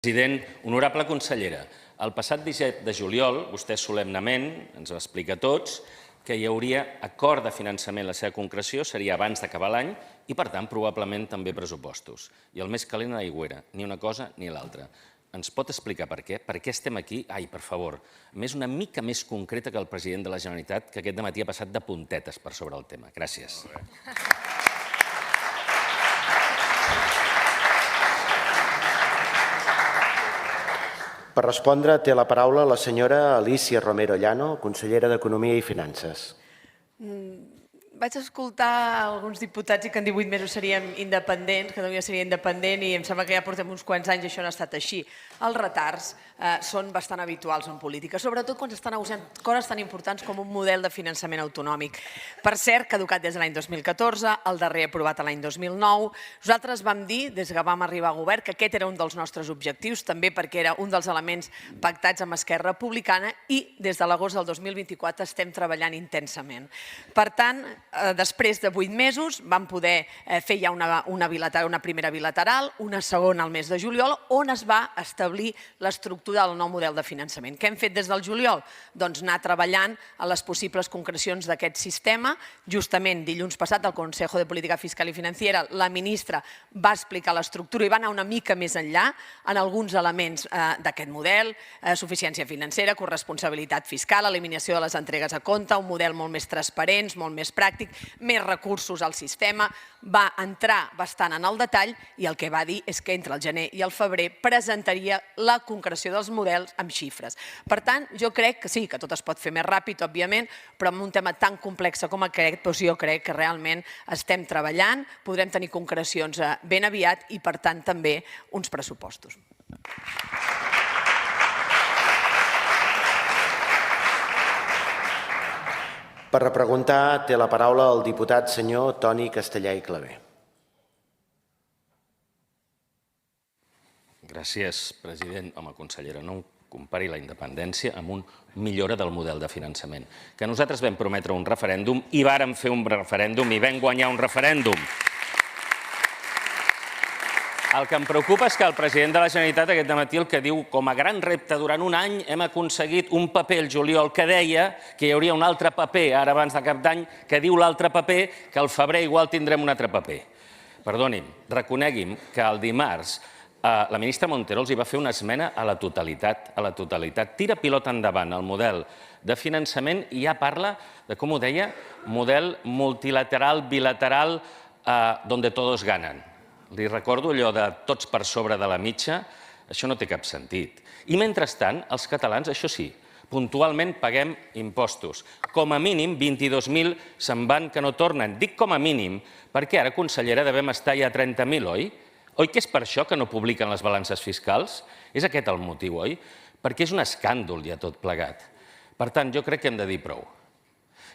President, honorable consellera, el passat 17 de juliol, vostè solemnament ens va explicar a tots que hi hauria acord de finançament, la seva concreció seria abans d'acabar l'any i, per tant, probablement també pressupostos. I el més calent a l'aigüera, ni una cosa ni l'altra. Ens pot explicar per què? Per què estem aquí? Ai, per favor, més una mica més concreta que el president de la Generalitat, que aquest dematí ha passat de puntetes per sobre el tema. Gràcies. Per respondre, té la paraula la senyora Alícia Romero Llano, consellera d'Economia i Finances. Vaig escoltar alguns diputats i que en 18 mesos seríem independents, Catalunya seria independent, i em sembla que ja portem uns quants anys i això no ha estat així. Els retards són bastant habituals en política, sobretot quan s'estan negociant coses tan importants com un model de finançament autonòmic. Per cert, caducat des de l'any 2014, el darrer aprovat l'any 2009. Nosaltres vam dir, des que vam arribar a govern, que aquest era un dels nostres objectius, també perquè era un dels elements pactats amb Esquerra Republicana, i des de l'agost del 2024 estem treballant intensament. Per tant, després de 8 mesos vam poder fer ja una primera bilateral, una segona al mes de juliol, on es va establir l'estructura del nou model de finançament. Què hem fet des del juliol? Doncs anar treballant a les possibles concrecions d'aquest sistema. Justament dilluns passat al Consejo de Política Fiscal i Financiera la ministra va explicar l'estructura i va anar una mica més enllà en alguns elements d'aquest model: suficiència financera, corresponsabilitat fiscal, eliminació de les entregues a compte, un model molt més transparent, molt més pràctic, més recursos al sistema. Va entrar bastant en el detall i el que va dir és que entre el gener i el febrer presentaria la concreció dels models amb xifres. Per tant, jo crec que sí, que tot es pot fer més ràpid, òbviament, però en un tema tan complex com aquest, jo crec que realment estem treballant, podrem tenir concrecions ben aviat i, per tant, també uns pressupostos. Per repreguntar, té la paraula el diputat senyor Toni Castellà i Clavé. Gràcies, president. Home, consellera, no compari la independència amb una millora del model de finançament. Que nosaltres vam prometre un referèndum i vàrem fer un referèndum i vam guanyar un referèndum. El que em preocupa és que el president de la Generalitat aquest dematí el que diu com a gran repte durant un any hem aconseguit un paper el juliol que deia que hi hauria un altre paper ara abans de cap d'any que diu l'altre paper que al febrer igual tindrem un altre paper. Perdonin, reconegui'm que el dimarts la ministra Montero els hi va fer una esmena a la totalitat. Tira pilota endavant el model de finançament i ja parla de, com ho deia, model multilateral, bilateral, donde todos ganan. Li recordo allò de tots per sobre de la mitja, això no té cap sentit. I mentrestant, els catalans, això sí, puntualment paguem impostos. Com a mínim, 22.000 se'n van que no tornen. Dic com a mínim perquè ara, consellera, devem estar ja a 30.000, oi? Oi que és per això que no publiquen les balances fiscals? És aquest el motiu, oi? Perquè és un escàndol ja tot plegat. Per tant, jo crec que hem de dir prou.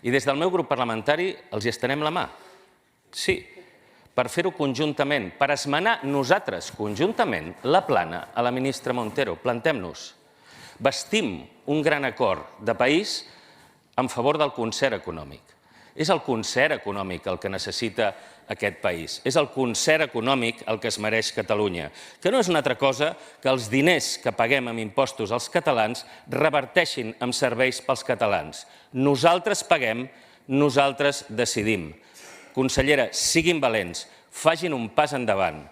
I des del meu grup parlamentari els hi estenem la mà. Sí, per fer-ho conjuntament, per esmenar nosaltres conjuntament la plana a la ministra Montero. Plantem-nos. Bastim un gran acord de país en favor del concert econòmic. És el concert econòmic el que necessita aquest país. És el concert econòmic el que es mereix Catalunya, que no és una altra cosa que els diners que paguem amb impostos als catalans reverteixin en serveis pels catalans. Nosaltres paguem, nosaltres decidim. Consellera, siguin valents, facin un pas endavant,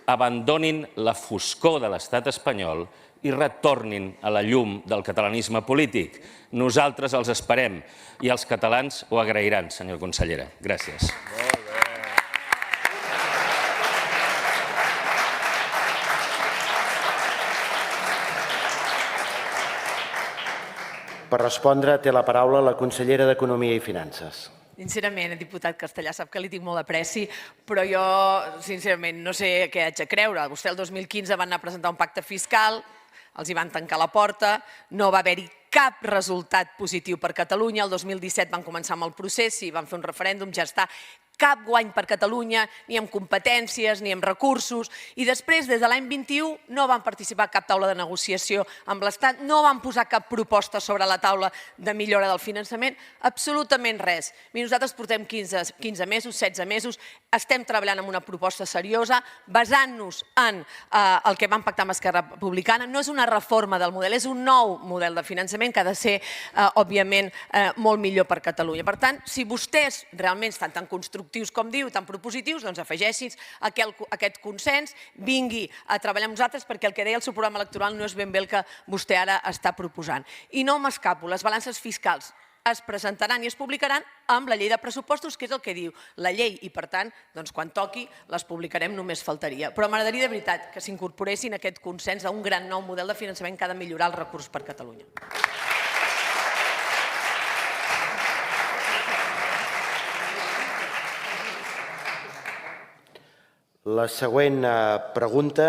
abandonin la foscor de l'estat espanyol i retornin a la llum del catalanisme polític. Nosaltres els esperem i els catalans ho agrairan, senyor consellera. Gràcies. Per respondre, té la paraula la consellera d'Economia i Finances. Sincerament, diputat Castellà, sap que li tinc molt apreci, però jo, sincerament, no sé què haig de creure. Vostè el 2015 va anar a presentar un pacte fiscal, els hi van tancar la porta, no va haver-hi cap resultat positiu per Catalunya. El 2017 van començar amb el procés, i van fer un referèndum, ja està. cap guany per Catalunya, ni amb competències, ni amb recursos, i després, des de l'any 21, no van participar a cap taula de negociació amb l'Estat, no van posar cap proposta sobre la taula de millora del finançament, absolutament res. Nosaltres portem 15 mesos, 16 mesos, estem treballant en una proposta seriosa, basant-nos en el que vam pactar amb Esquerra Republicana. No és una reforma del model, és un nou model de finançament que ha de ser, òbviament, molt millor per Catalunya. Per tant, si vostès realment estan tan constructius com diu, tan propositius, doncs afegeixin aquest consens, vingui a treballar amb nosaltres, perquè el que deia el seu programa electoral no és ben bé el que vostè ara està proposant. I no m'escapo, les balances fiscals es presentaran i es publicaran amb la llei de pressupostos, que és el que diu la llei, i per tant, quan toqui, les publicarem, només faltaria. Però m'agradaria de veritat que s'incorporessin aquest consens a un gran nou model de finançament que ha de millorar els recursos per Catalunya. La següent pregunta